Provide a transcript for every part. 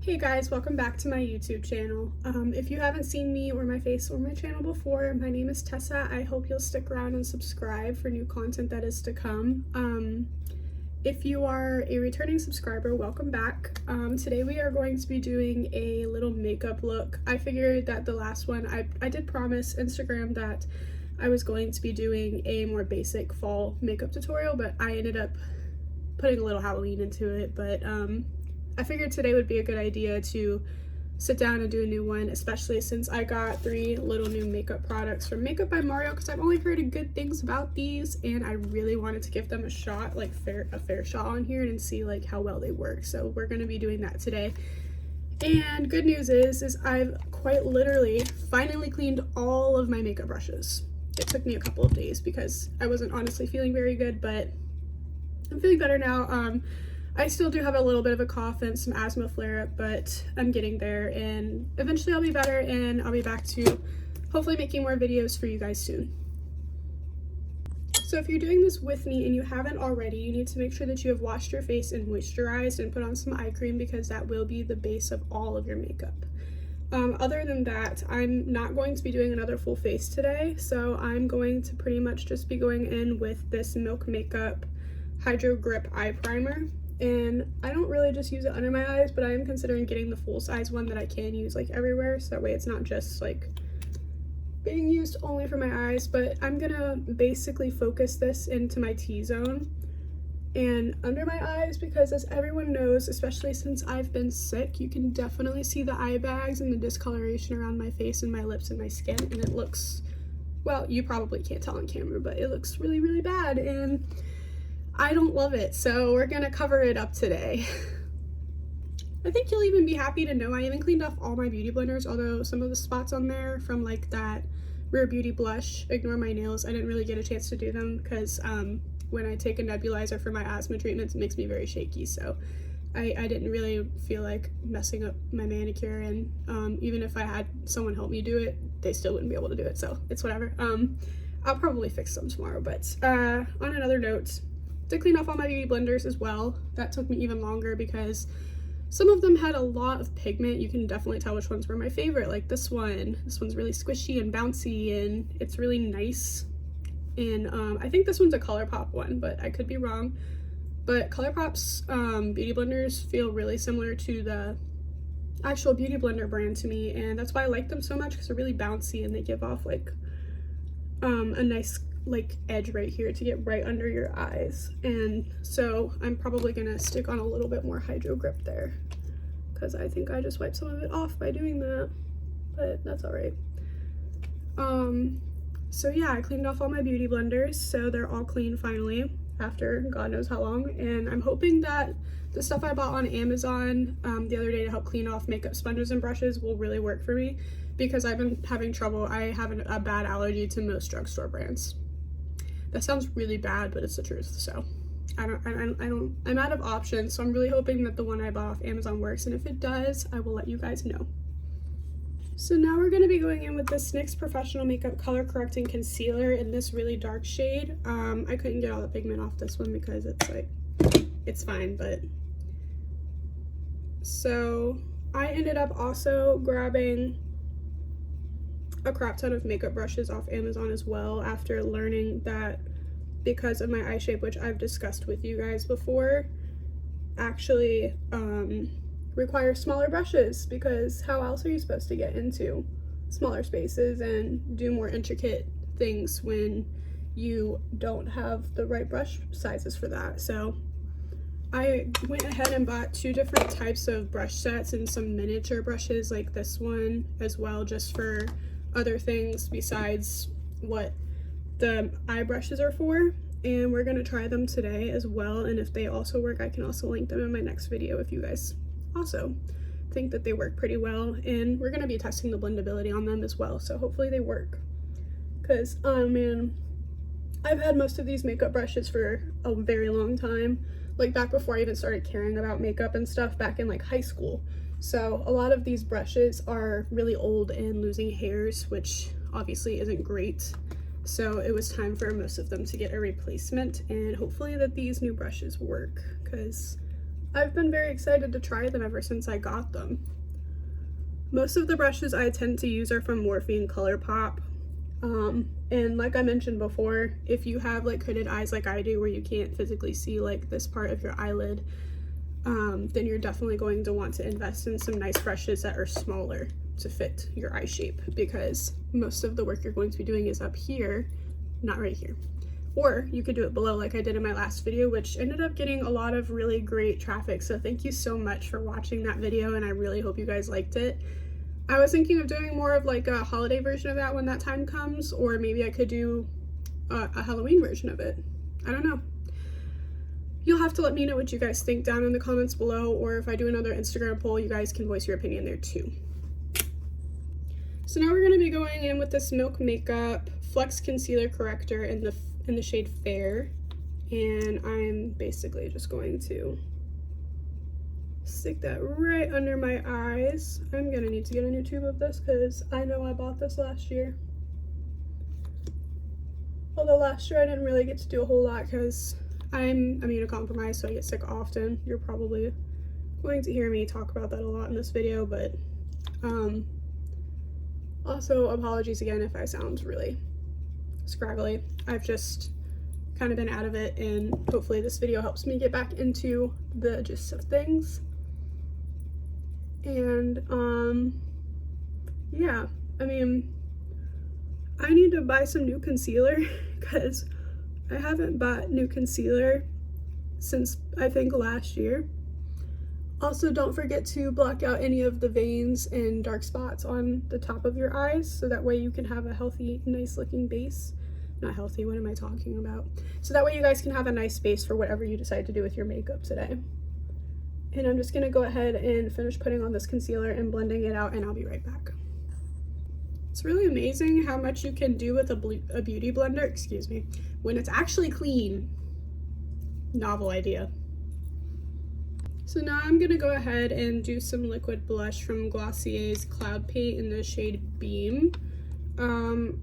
Hey guys, welcome back to my YouTube channel. If you haven't seen me or my face or my channel before, my name is Tessa. I hope you'll stick around and subscribe for new content that is to come. If you are a returning subscriber, welcome back. Today we are going to be doing a little makeup look. I figured that the last one, I did promise Instagram that I was going to be doing a more basic fall makeup tutorial, but I ended up putting a little Halloween into it. But I figured today would be a good idea to sit down and do a new one, especially since I got 3 little new makeup products from Makeup by Mario, because I've only heard good things about these and I really wanted to give them a shot, like a fair shot on here and see like how well they work. So we're going to be doing that today. And good news is I've quite literally finally cleaned all of my makeup brushes. It took me a couple of days because I wasn't honestly feeling very good, but I'm feeling better now. I still do have a little bit of a cough and some asthma flare-up, but I'm getting there and eventually I'll be better and I'll be back to hopefully making more videos for you guys soon. So if you're doing this with me and you haven't already, you need to make sure that you have washed your face and moisturized and put on some eye cream, because that will be the base of all of your makeup. Other than that, I'm not going to be doing another full face today, so I'm going to pretty much just be going in with this Milk Makeup Hydro Grip Eye Primer. And I don't really just use it under my eyes, but I am considering getting the full size one that I can use like everywhere, so that way it's not just like being used only for my eyes. But I'm gonna basically focus this into my T-zone and under my eyes, because as everyone knows, especially since I've been sick, you can definitely see the eye bags and the discoloration around my face and my lips and my skin, and it looks, well, you probably can't tell on camera, but it looks really, really bad and I don't love it, so we're gonna cover it up today. I think you'll even be happy to know I even cleaned off all my beauty blenders, although some of the spots on there from like that Rare Beauty blush, ignore my nails, I didn't really get a chance to do them because when I take a nebulizer for my asthma treatments, it makes me very shaky, so I didn't really feel like messing up my manicure, and even if I had someone help me do it, they still wouldn't be able to do it, so it's whatever. I'll probably fix them tomorrow, but on another note, to clean off all my beauty blenders as well. That took me even longer because some of them had a lot of pigment. You can definitely tell which ones were my favorite, like this one. This one's really squishy and bouncy and it's really nice. And I think this one's a ColourPop one, but I could be wrong. But ColourPop's beauty blenders feel really similar to the actual Beauty Blender brand to me, and that's why I like them so much, because they're really bouncy and they give off like a nice like edge right here to get right under your eyes. And so I'm probably gonna stick on a little bit more Hydro Grip there, because I think I just wiped some of it off by doing that, but that's all right. So yeah, I cleaned off all my beauty blenders, so they're all clean finally after God knows how long, and I'm hoping that the stuff I bought on Amazon the other day to help clean off makeup sponges and brushes will really work for me, because I've been having trouble. I have a bad allergy to most drugstore brands. That sounds really bad, but it's the truth. So I'm out of options, so I'm really hoping that the one I bought off Amazon works, and if it does, I will let you guys know. So now we're going to be going in with this NYX Professional Makeup Color Correcting Concealer in this really dark shade. I couldn't get all the pigment off this one because it's like, it's fine, but so I ended up also grabbing a crap ton of makeup brushes off Amazon as well, after learning that because of my eye shape, which I've discussed with you guys before, actually requires smaller brushes, because how else are you supposed to get into smaller spaces and do more intricate things when you don't have the right brush sizes for that? So I went ahead and bought 2 different types of brush sets and some miniature brushes like this one as well, just for other things besides what the eye brushes are for, and we're going to try them today as well, and if they also work, I can also link them in my next video if you guys also think that they work pretty well. And we're going to be testing the blendability on them as well, so hopefully they work, because man, I've had most of these makeup brushes for a very long time, like back before I even started caring about makeup and stuff, back in like high school. So a lot of these brushes are really old and losing hairs, which obviously isn't great. So it was time for most of them to get a replacement, and hopefully that these new brushes work, because I've been very excited to try them ever since I got them. Most of the brushes I tend to use are from Morphe ColourPop. And like I mentioned before, if you have like hooded eyes like I do where you can't physically see like this part of your eyelid, then you're definitely going to want to invest in some nice brushes that are smaller to fit your eye shape, because most of the work you're going to be doing is up here, not right here. Or you could do it below like I did in my last video, which ended up getting a lot of really great traffic. So thank you so much for watching that video, and I really hope you guys liked it. I was thinking of doing more of like a holiday version of that when that time comes, or maybe I could do a Halloween version of it. I don't know. You'll have to let me know what you guys think down in the comments below, or if I do another Instagram poll, you guys can voice your opinion there too. So now we're going to be going in with this Milk Makeup Flex Concealer Corrector in the shade Fair, and I'm basically just going to stick that right under my eyes. I'm gonna need to get a new tube of this because I know I bought this last year. Although last year I didn't really get to do a whole lot because I'm immunocompromised, so I get sick often. You're probably going to hear me talk about that a lot in this video, but also apologies again if I sound really scraggly. I've just kind of been out of it, and hopefully this video helps me get back into the gist of things. And yeah, I mean, I need to buy some new concealer because I haven't bought new concealer since I think last year. Also, don't forget to block out any of the veins and dark spots on the top of your eyes, so that way you can have a healthy, nice looking base. Not healthy, what am I talking about? So that way you guys can have a nice base for whatever you decide to do with your makeup today. And I'm just gonna go ahead and finish putting on this concealer and blending it out, and I'll be right back. It's really amazing how much you can do with a beauty blender, excuse me, when it's actually clean. Novel idea. So now I'm gonna go ahead and do some liquid blush from Glossier's Cloud Paint in the shade Beam.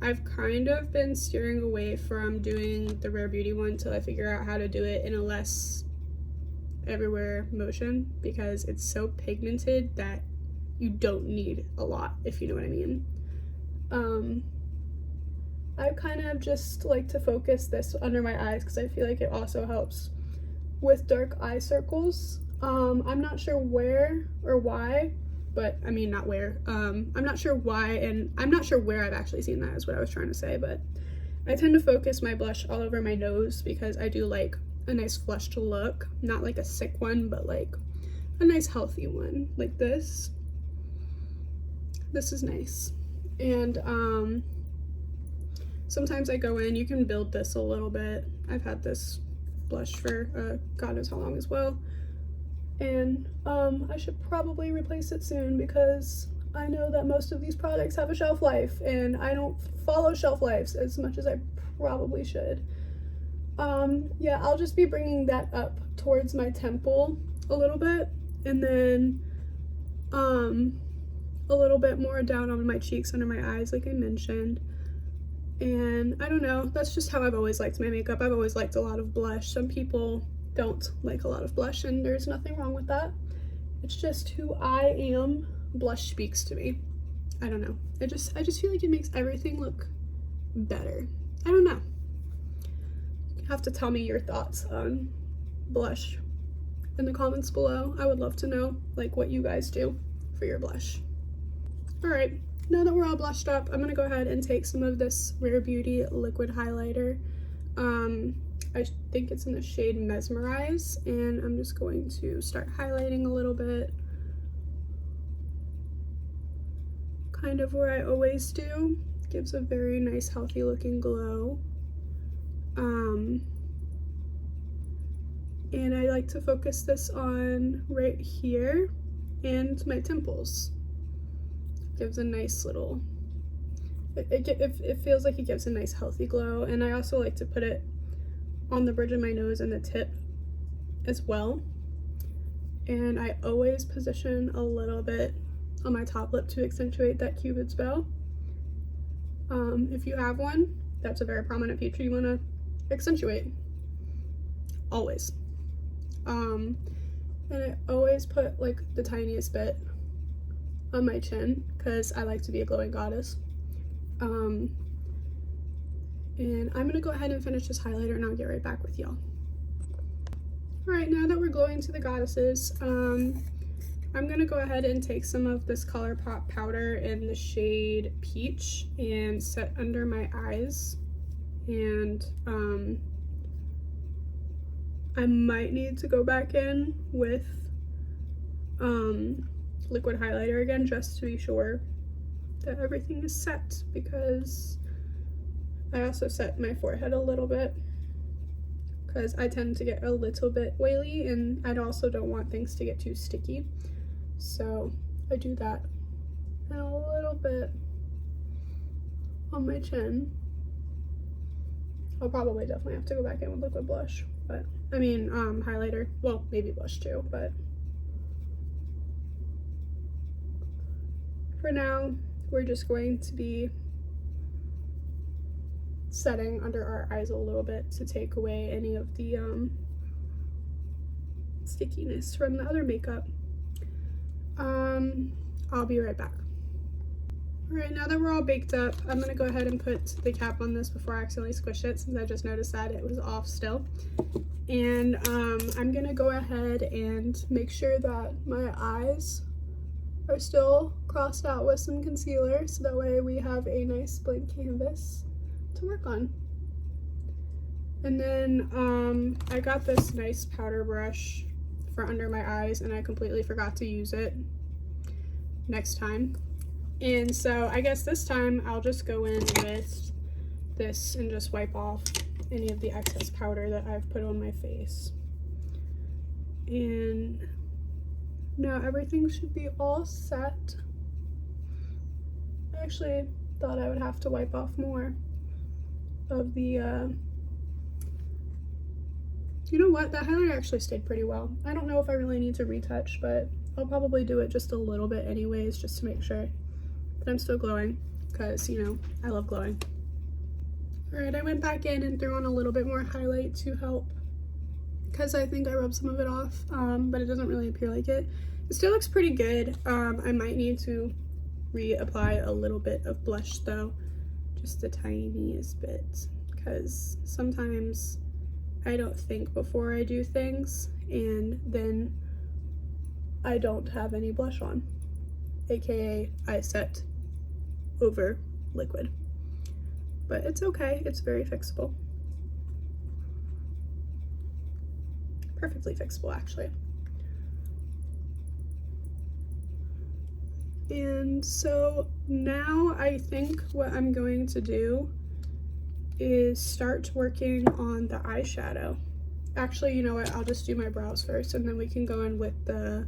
I've kind of been steering away from doing the Rare Beauty one until I figure out how to do it in a less everywhere motion, because it's so pigmented that you don't need a lot, if you know what I mean. I kind of just like to focus this under my eyes because I feel like it also helps with dark eye circles. I'm not sure where or why, but I mean, not where. I'm not sure why, and I'm not sure where I've actually seen that is what I was trying to say, but I tend to focus my blush all over my nose because I do like a nice flushed look, not like a sick one, but like a nice healthy one, like this. This is nice. And sometimes I go in, you can build this a little bit. I've had this blush for God knows how long as well. And I should probably replace it soon because I know that most of these products have a shelf life, and I don't follow shelf lives as much as I probably should. Yeah, I'll just be bringing that up towards my temple a little bit, and then a little bit more down on my cheeks, under my eyes, like I mentioned. And I don't know, that's just how I've always liked my makeup. I've always liked a lot of blush. Some people don't like a lot of blush, and there's nothing wrong with that. It's just who I am. Blush speaks to me. I don't know. I just feel like it makes everything look better. I don't know. You have to tell me your thoughts on blush in the comments below. I would love to know like what you guys do for your blush. All right, now that we're all blushed up, I'm gonna go ahead and take some of this Rare Beauty liquid highlighter. I think it's in the shade Mesmerize, and I'm just going to start highlighting a little bit, kind of where I always do. Gives a very nice healthy looking glow. And I like to focus this on right here and my temples. Gives a nice little, it feels like it gives a nice healthy glow. And I also like to put it on the bridge of my nose and the tip as well. And I always position a little bit on my top lip to accentuate that Cupid's bow. If you have one, that's a very prominent feature you want to accentuate. Always. And I always put like the tiniest bit on my chin because I like to be a glowing goddess. And I'm gonna go ahead and finish this highlighter and I'll get right back with y'all. Alright, now that we're glowing to the goddesses, I'm gonna go ahead and take some of this ColourPop powder in the shade Peach and set under my eyes. And I might need to go back in with liquid highlighter again just to be sure that everything is set, because I also set my forehead a little bit because I tend to get a little bit oily and I also don't want things to get too sticky. So I do that and a little bit on my chin. I'll probably definitely have to go back in with liquid blush, but I mean highlighter, well maybe blush too, but for now we're just going to be setting under our eyes a little bit to take away any of the stickiness from the other makeup. I'll be right back. Alright, now that we're all baked up, I'm going to go ahead and put the cap on this before I accidentally squish it, since I just noticed that it was off still. And I'm going to go ahead and make sure that my eyes are still crossed out with some concealer, so that way we have a nice blank canvas to work on. And then I got this nice powder brush for under my eyes and I completely forgot to use it next time. And so I guess this time I'll just go in with this and just wipe off any of the excess powder that I've put on my face. And now everything should be all set. I actually thought I would have to wipe off more of the you know what, that highlighter actually stayed pretty well. I don't know if I really need to retouch, but I'll probably do it just a little bit anyways, just to make sure that I'm still glowing, because you know I love glowing. Alright, I went back in and threw on a little bit more highlight to help, because I think I rubbed some of it off, but it doesn't really appear like it. It still looks pretty good. I might need to reapply a little bit of blush though, just the tiniest bit, because sometimes I don't think before I do things and then I don't have any blush on, aka I set over liquid. But it's okay, it's very fixable. Perfectly fixable actually. And so now I think what I'm going to do is start working on the eyeshadow. Actually, you know what, I'll just do my brows first and then we can go in with the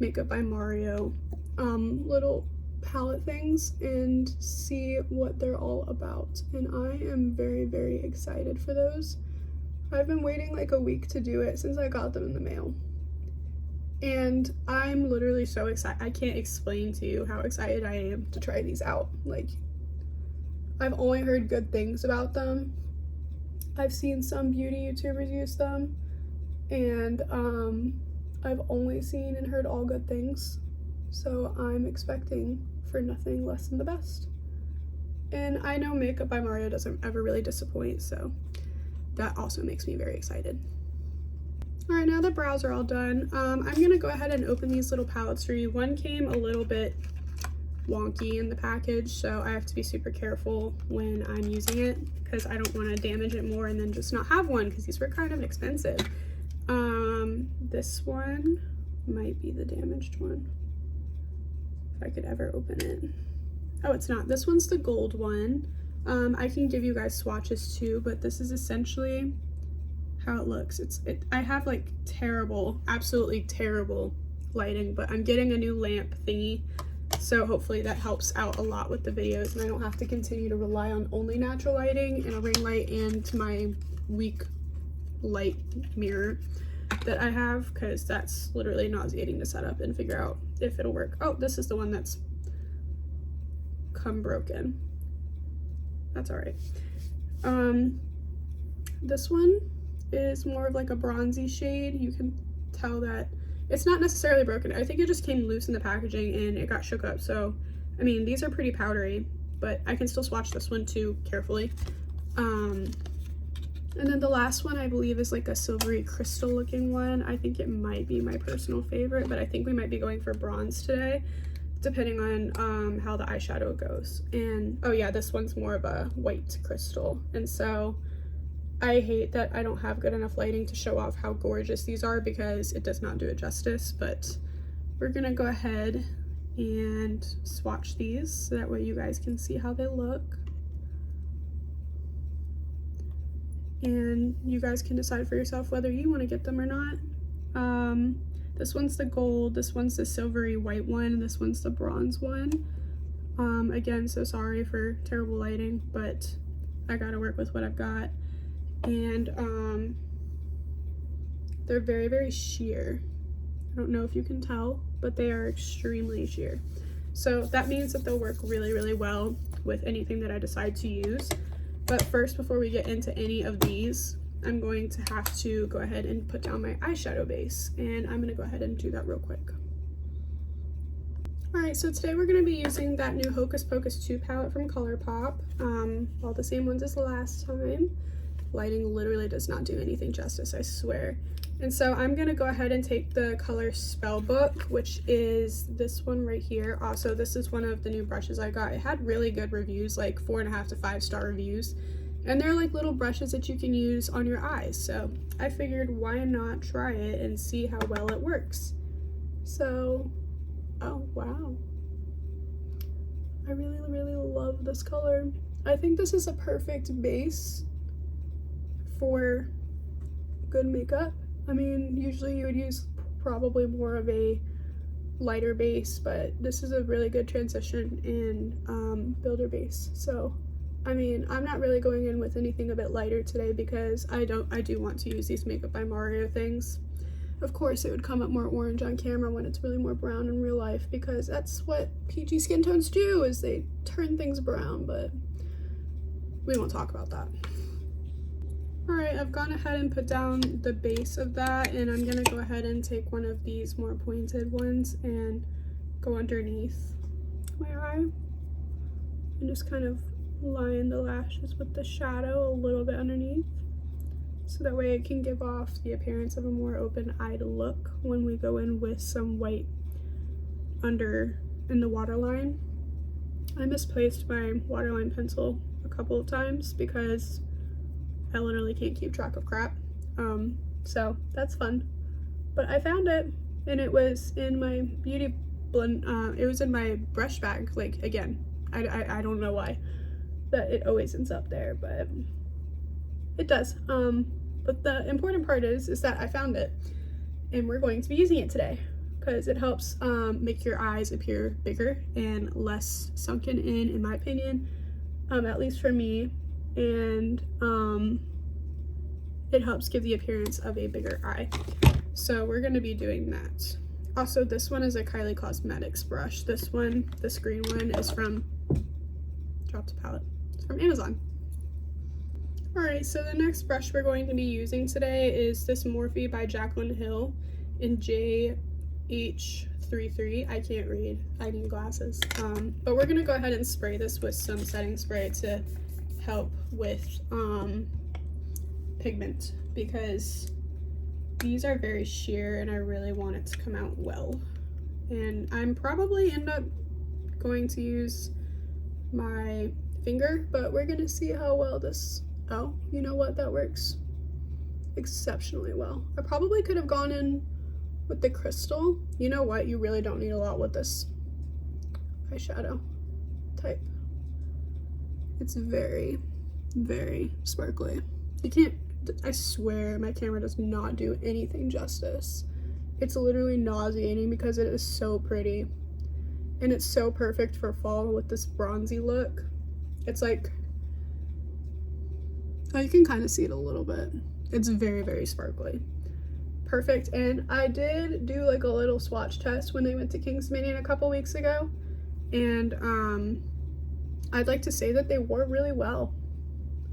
Makeup by Mario little palette things and see what they're all about. And I am very, very excited for those. I've been waiting like a week to do it since I got them in the mail. And I'm literally so excited. I can't explain to you how excited I am to try these out. Like, I've only heard good things about them. I've seen some beauty YouTubers use them, and I've only seen and heard all good things. So I'm expecting for nothing less than the best. And I know Makeup by Mario doesn't ever really disappoint, so that also makes me very excited. Alright, now the brows are all done, I'm gonna go ahead and open these little palettes for you. One came a little bit wonky in the package, so I have to be super careful when I'm using it because I don't want to damage it more and then just not have one, because these were kind of expensive. This one might be the damaged one, if I could ever open it. Oh, it's not. This one's the gold one. I can give you guys swatches too, but this is essentially how it looks. I have like terrible, absolutely terrible lighting, but I'm getting a new lamp thingy, so hopefully that helps out a lot with the videos and I don't have to continue to rely on only natural lighting and a ring light and my weak light mirror that I have, because that's literally nauseating to set up and figure out if it'll work. Oh, this is the one that's come broken. That's all right. This one is more of like a bronzy shade. You can tell that it's not necessarily broken. I think it just came loose in the packaging and it got shook up. So, I mean, these are pretty powdery, but I can still swatch this one too carefully. And then the last one I believe is like a silvery crystal looking one. I think it might be my personal favorite, but I think we might be going for bronze today, depending on how the eyeshadow goes. And oh yeah, this one's more of a white crystal. And so I hate that I don't have good enough lighting to show off how gorgeous these are because it does not do it justice, but we're gonna go ahead and swatch these so that way you guys can see how they look. And you guys can decide for yourself whether you want to get them or not. This one's the gold, this one's the silvery white one, and this one's the bronze one. Again, so sorry for terrible lighting, but I gotta work with what I've got. And they're very, very sheer. I don't know if you can tell, but they are extremely sheer. So that means that they'll work really, really well with anything that I decide to use. But first, before we get into any of these, I'm going to have to go ahead and put down my eyeshadow base, and I'm gonna go ahead and do that real quick. All right, so today we're gonna be using that new Hocus Pocus 2 palette from ColourPop. All the same ones as the last time. Lighting literally does not do anything justice, I swear. And so I'm gonna go ahead and take the color Spellbook, which is this one right here. Also, this is one of the new brushes I got. It had really good reviews, like 4.5 to 5-star reviews. And they're like little brushes that you can use on your eyes. So I figured why not try it and see how well it works. So, oh wow. I really, really love this color. I think this is a perfect base for good makeup. I mean, usually you would use probably more of a lighter base, but this is a really good transition in builder base. So, I mean, I'm not really going in with anything a bit lighter today because I do want to use these Makeup by Mario things. Of course, it would come up more orange on camera when it's really more brown in real life because that's what peachy skin tones do, is they turn things brown, but we won't talk about that. All right, I've gone ahead and put down the base of that, and I'm gonna go ahead and take one of these more pointed ones and go underneath my eye and just kind of line the lashes with the shadow a little bit underneath, so that way it can give off the appearance of a more open-eyed look when we go in with some white under in the waterline. I misplaced my waterline pencil a couple of times because I literally can't keep track of crap. So that's fun. But I found it, and it was in my beauty blend, it was in my brush bag. Like, again, I don't know why that it always ends up there, but it does. But the important part is that I found it, and we're going to be using it today because it helps make your eyes appear bigger and less sunken in my opinion, at least for me. And it helps give the appearance of a bigger eye. So we're going to be doing that. Also, this one is a Kylie Cosmetics brush. This one, this green one, is from, dropped a palette, it's from Amazon. Alright, so the next brush we're going to be using today is this Morphe by Jaclyn Hill in JH33. I can't read, I need glasses. But we're going to go ahead and spray this with some setting spray to help with pigment, because these are very sheer and I really want it to come out well. And I'm probably end up going to use my finger, but we're gonna see how well this, oh, you know what, that works exceptionally well. I probably could have gone in with the crystal. You know what, you really don't need a lot with this eyeshadow type. It's very, very sparkly. You can't, I swear my camera does not do anything justice. It's literally nauseating because it is so pretty. And it's so perfect for fall with this bronzy look. It's like, oh, you can kind of see it a little bit. It's very, very sparkly. Perfect. And I did do like a little swatch test when they went to King's Dominion a couple weeks ago. And I'd like to say that they wore really well.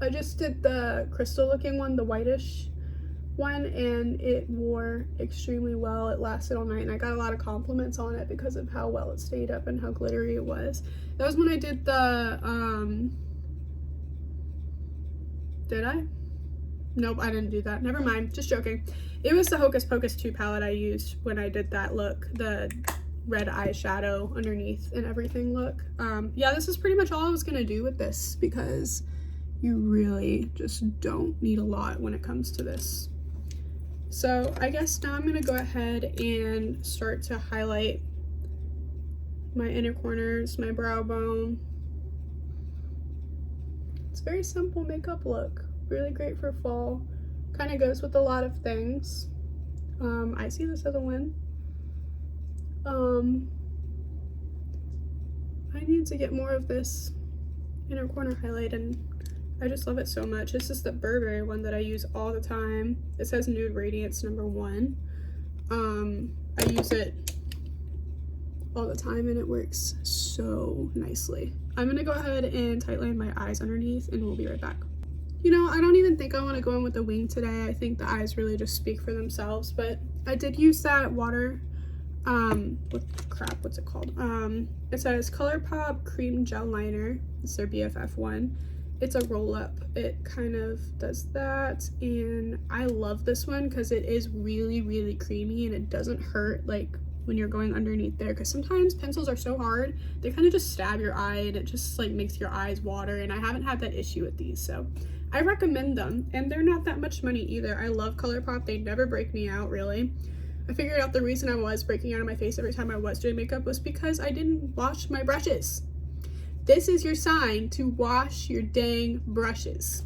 I just did the crystal looking one, the whitish one, and it wore extremely well. It lasted all night, and I got a lot of compliments on it because of how well it stayed up and how glittery it was. That was when I did the, did I? Nope, I didn't do that. Never mind, just joking. It was the Hocus Pocus 2 palette I used when I did that look, the red eyeshadow underneath and everything look. Yeah, this is pretty much all I was gonna do with this because you really just don't need a lot when it comes to this. So I guess now I'm gonna go ahead and start to highlight my inner corners, my brow bone. It's a very simple makeup look, really great for fall. Kind of goes with a lot of things. I see this as a win. I need to get more of this inner corner highlight, and I just love it so much. This is the Burberry one that I use all the time. It says Nude Radiance #1. I use it all the time and it works so nicely. I'm gonna go ahead and tightline my eyes underneath and we'll be right back. You know, I don't even think I want to go in with the wing today. I think the eyes really just speak for themselves, but I did use that water, what's it called? It says ColourPop Cream Gel Liner. It's their BFF one. It's a roll up. It kind of does that, and I love this one because it is really, really creamy and it doesn't hurt like when you're going underneath there, because sometimes pencils are so hard, they kind of just stab your eye and it just like makes your eyes water, and I haven't had that issue with these, so I recommend them, and they're not that much money either. I love ColourPop. They never break me out, really. I figured out the reason I was breaking out of my face every time I was doing makeup was because I didn't wash my brushes. This is your sign to wash your dang brushes.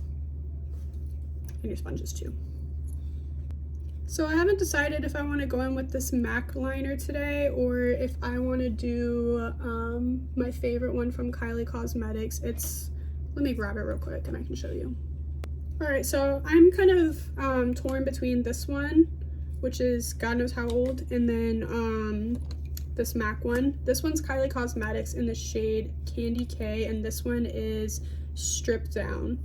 And your sponges too. So I haven't decided if I want to go in with this MAC liner today or if I want to do my favorite one from Kylie Cosmetics. Let me grab it real quick and I can show you. Alright, so I'm kind of torn between this one, which is God knows how old, and then this MAC one. This one's Kylie Cosmetics in the shade Candy K, and this one is Stripped Down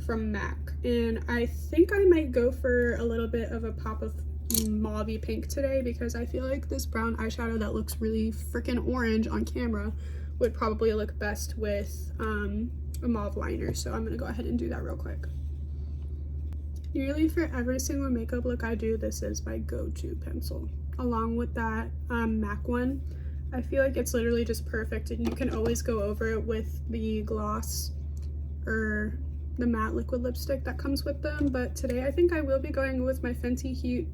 from MAC. And I think I might go for a little bit of a pop of mauvey pink today because I feel like this brown eyeshadow that looks really freaking orange on camera would probably look best with a mauve liner. So I'm gonna go ahead and do that real quick. Nearly for every single makeup look I do, this is my go-to pencil. Along with that MAC one, I feel like it's literally just perfect, and you can always go over it with the gloss or the matte liquid lipstick that comes with them. But today I think I will be going with my Fenty Heat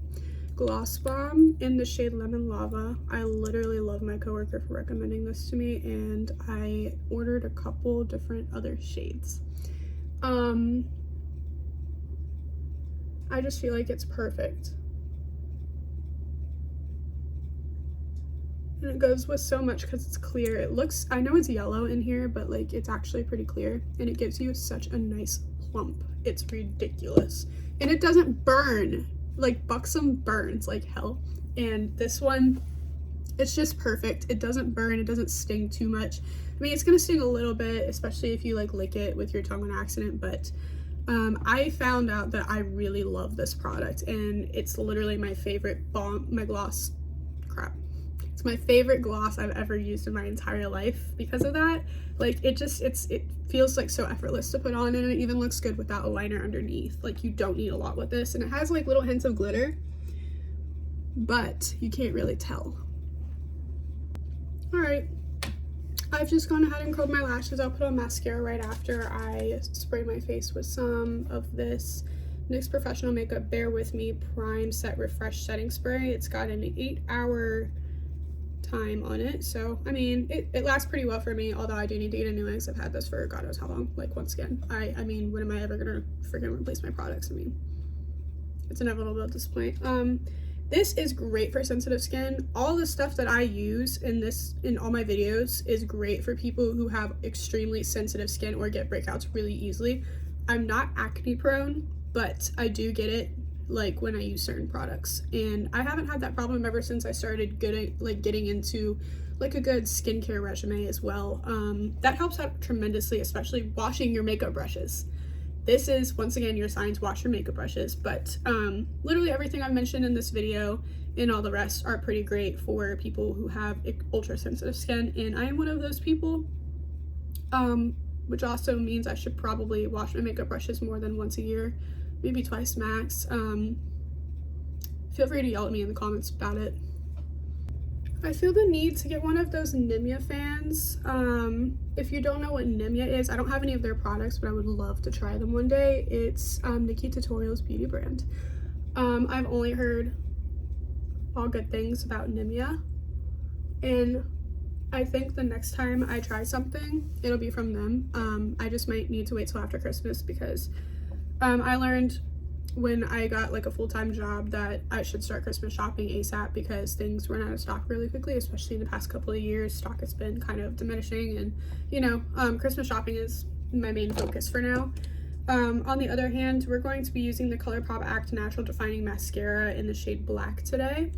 Gloss Bomb in the shade Lemon Lava. I literally love my coworker for recommending this to me, and I ordered a couple different other shades. I just feel like it's perfect. And it goes with so much because it's clear. It looks, I know it's yellow in here, but like it's actually pretty clear, and it gives you such a nice plump. It's ridiculous. And it doesn't burn. Like Buxom burns like hell. And this one, it's just perfect. It doesn't burn, it doesn't sting too much. I mean, it's gonna sting a little bit, especially if you like lick it with your tongue on accident, but I found out that I really love this product, and it's literally my favorite gloss. It's my favorite gloss I've ever used in my entire life because of that. Like it feels like so effortless to put on, and it even looks good without a liner underneath. Like you don't need a lot with this, and it has like little hints of glitter, but you can't really tell. All right. I've just gone ahead and curled my lashes. I'll put on mascara right after I spray my face with some of this NYX Professional Makeup Bear With Me Prime Set Refresh Setting Spray. It's got an 8-hour time on it, so I mean it lasts pretty well for me, although I do need to get a new one because I've had this for God knows how long. Like once again, I mean, when am I ever gonna freaking replace my products? I mean, it's inevitable at this point. This is great for sensitive skin. All the stuff that I use in all my videos is great for people who have extremely sensitive skin or get breakouts really easily. I'm not acne prone, but I do get it like when I use certain products, and I haven't had that problem ever since I started getting into like a good skincare regimen as well. That helps out tremendously, especially washing your makeup brushes. this is, once again, your sign to wash your makeup brushes. But literally everything I've mentioned in this video and all the rest are pretty great for people who have ultra sensitive skin, and I am one of those people, which also means I should probably wash my makeup brushes more than once a year, maybe twice max. Feel free to yell at me in the comments about it. I feel the need to get one of those Nimya fans. If you don't know what Nimya is, I don't have any of their products, but I would love to try them one day. It's Nikki Tutorial's beauty brand. I've only heard all good things about Nimya, and I think the next time I try something, it'll be from them. I just might need to wait till after Christmas because I learned when I got like a full-time job that I should start Christmas shopping ASAP because things run out of stock really quickly, especially in the past couple of years. Stock has been kind of diminishing, and you know, Christmas shopping is my main focus for now. On the other hand, we're going to be using the ColourPop Act Natural Defining Mascara in the shade Black today.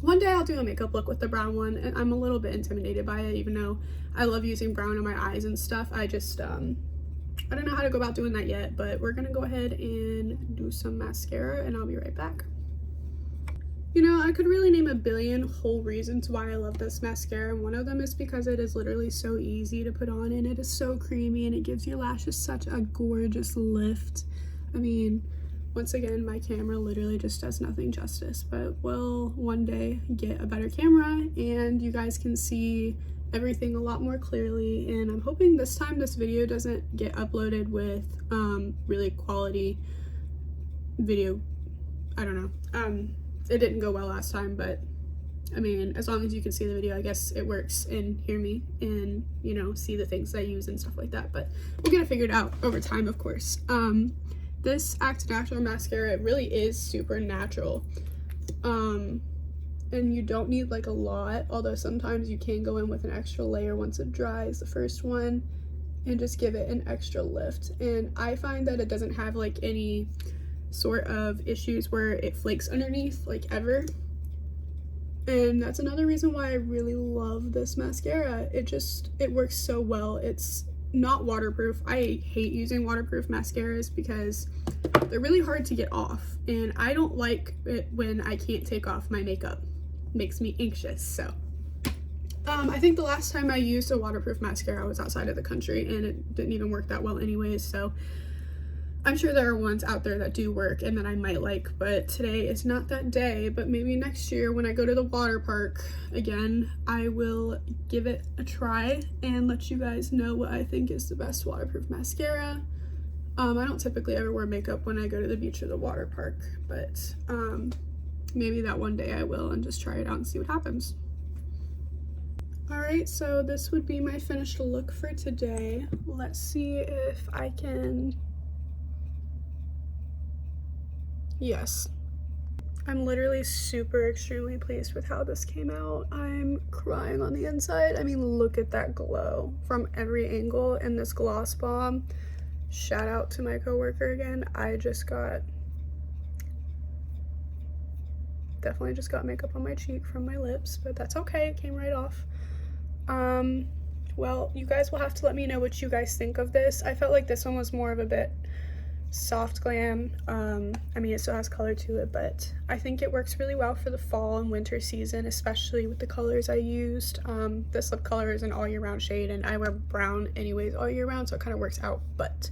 One day I'll do a makeup look with the brown one, and I'm a little bit intimidated by it, even though I love using brown on my eyes and stuff. I just I don't know how to go about doing that yet, but we're gonna go ahead and do some mascara and I'll be right back. You know, I could really name a billion whole reasons why I love this mascara, and one of them is because it is literally so easy to put on, and it is so creamy, and it gives your lashes such a gorgeous lift. I mean, once again, my camera literally just does nothing justice, but we'll one day get a better camera and you guys can see everything a lot more clearly, and I'm hoping this time this video doesn't get uploaded with really quality video. I don't know, it didn't go well last time, but I mean, as long as you can see the video, I guess it works, and hear me and, you know, see the things I use and stuff like that, but we'll get it figured out over time, of course. This Act Natural mascara, it really is super natural, and you don't need like a lot, although sometimes you can go in with an extra layer once it dries, the first one, and just give it an extra lift. And I find that it doesn't have like any sort of issues where it flakes underneath, like, ever. And that's another reason why I really love this mascara. It works so well. It's not waterproof. I hate using waterproof mascaras because they're really hard to get off, and I don't like it when I can't take off my makeup. Makes me anxious. So I think the last time I used a waterproof mascara I was outside of the country, and it didn't even work that well anyways, so I'm sure there are ones out there that do work and that I might like, but today is not that day. But maybe next year when I go to the water park again, I will give it a try and let you guys know what I think is the best waterproof mascara. I don't typically ever wear makeup when I go to the beach or the water park, but maybe that one day I will and just try it out and see what happens. Alright, so this would be my finished look for today. Let's see if I can... Yes. I'm literally super extremely pleased with how this came out. I'm crying on the inside. I mean, look at that glow from every angle in this gloss bomb. Shout out to my coworker again. I just got... definitely just got makeup on my cheek from my lips, but that's okay, it came right off. Well, you guys will have to let me know what you guys think of this. I felt like this one was more of a bit soft glam. I mean, it still has color to it, but I think it works really well for the fall and winter season, especially with the colors I used. This lip color is an all year round shade, and I wear brown anyways all year round, so it kind of works out. But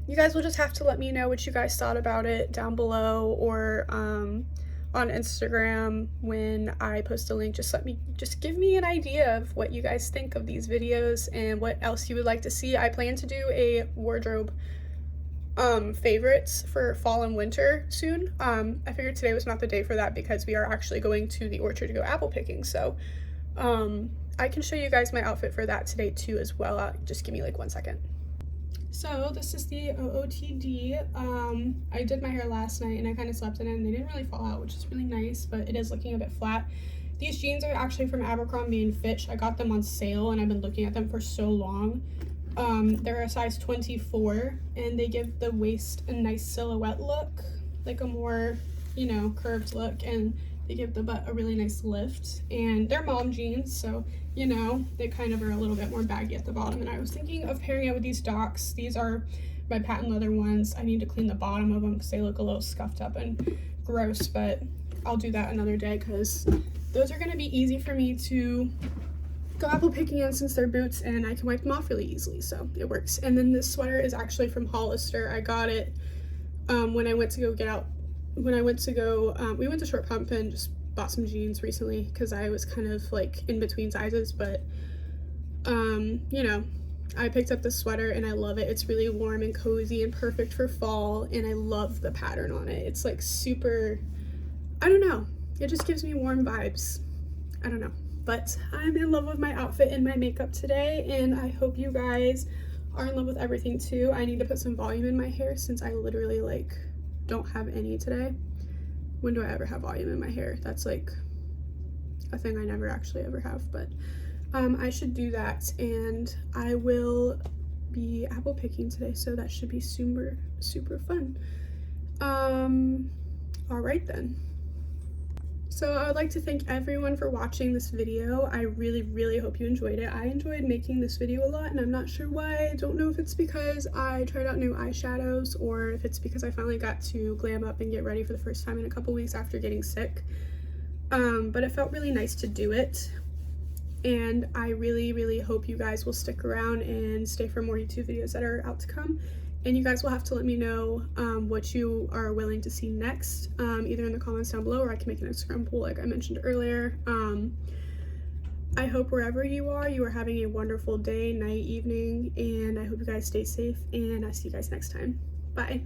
you guys will just have to let me know what you guys thought about it down below, or on Instagram when I post a link. Just give me an idea of what you guys think of these videos and what else you would like to see. I plan to do a wardrobe favorites for fall and winter soon. I figured today was not the day for that because we are actually going to the orchard to go apple picking, so I can show you guys my outfit for that today too as well. Just give me like 1 second. So this is the OOTD. I did my hair last night and I kind of slept in it and they didn't really fall out, which is really nice, but it is looking a bit flat. These jeans are actually from Abercrombie & Fitch. I got them on sale and I've been looking at them for so long. They're a size 24 and they give the waist a nice silhouette look, like a more, you know, curved look, and They give the butt a really nice lift, and they're mom jeans, so you know, they kind of are a little bit more baggy at the bottom. And I was thinking of pairing it with these Docs. These are my patent leather ones. I need to clean the bottom of them because they look a little scuffed up and gross, but I'll do that another day because those are going to be easy for me to go apple picking in since they're boots, and I can wipe them off really easily, so it works. And then this sweater is actually from Hollister. I got it when I went to go we went to Short Pump and just bought some jeans recently because I was kind of like in between sizes, but you know, I picked up this sweater and I love it. It's really warm and cozy and perfect for fall, and I love the pattern on it. It's like super, I don't know, it just gives me warm vibes. I don't know, but I'm in love with my outfit and my makeup today, and I hope you guys are in love with everything too. I need to put some volume in my hair since I literally like don't have any today. When do I ever have volume in my hair? That's like a thing I never actually ever have, but I should do that, and I will be apple picking today, so that should be super fun. All right then. So I would like to thank everyone for watching this video. I really hope you enjoyed it. I enjoyed making this video a lot, and I'm not sure why. I don't know if it's because I tried out new eyeshadows or if it's because I finally got to glam up and get ready for the first time in a couple weeks after getting sick. But it felt really nice to do it. And I really hope you guys will stick around and stay for more YouTube videos that are out to come. And you guys will have to let me know what you are willing to see next, either in the comments down below, or I can make an Instagram poll like I mentioned earlier. I hope wherever you are having a wonderful day, night, evening, and I hope you guys stay safe, and I see you guys next time. Bye.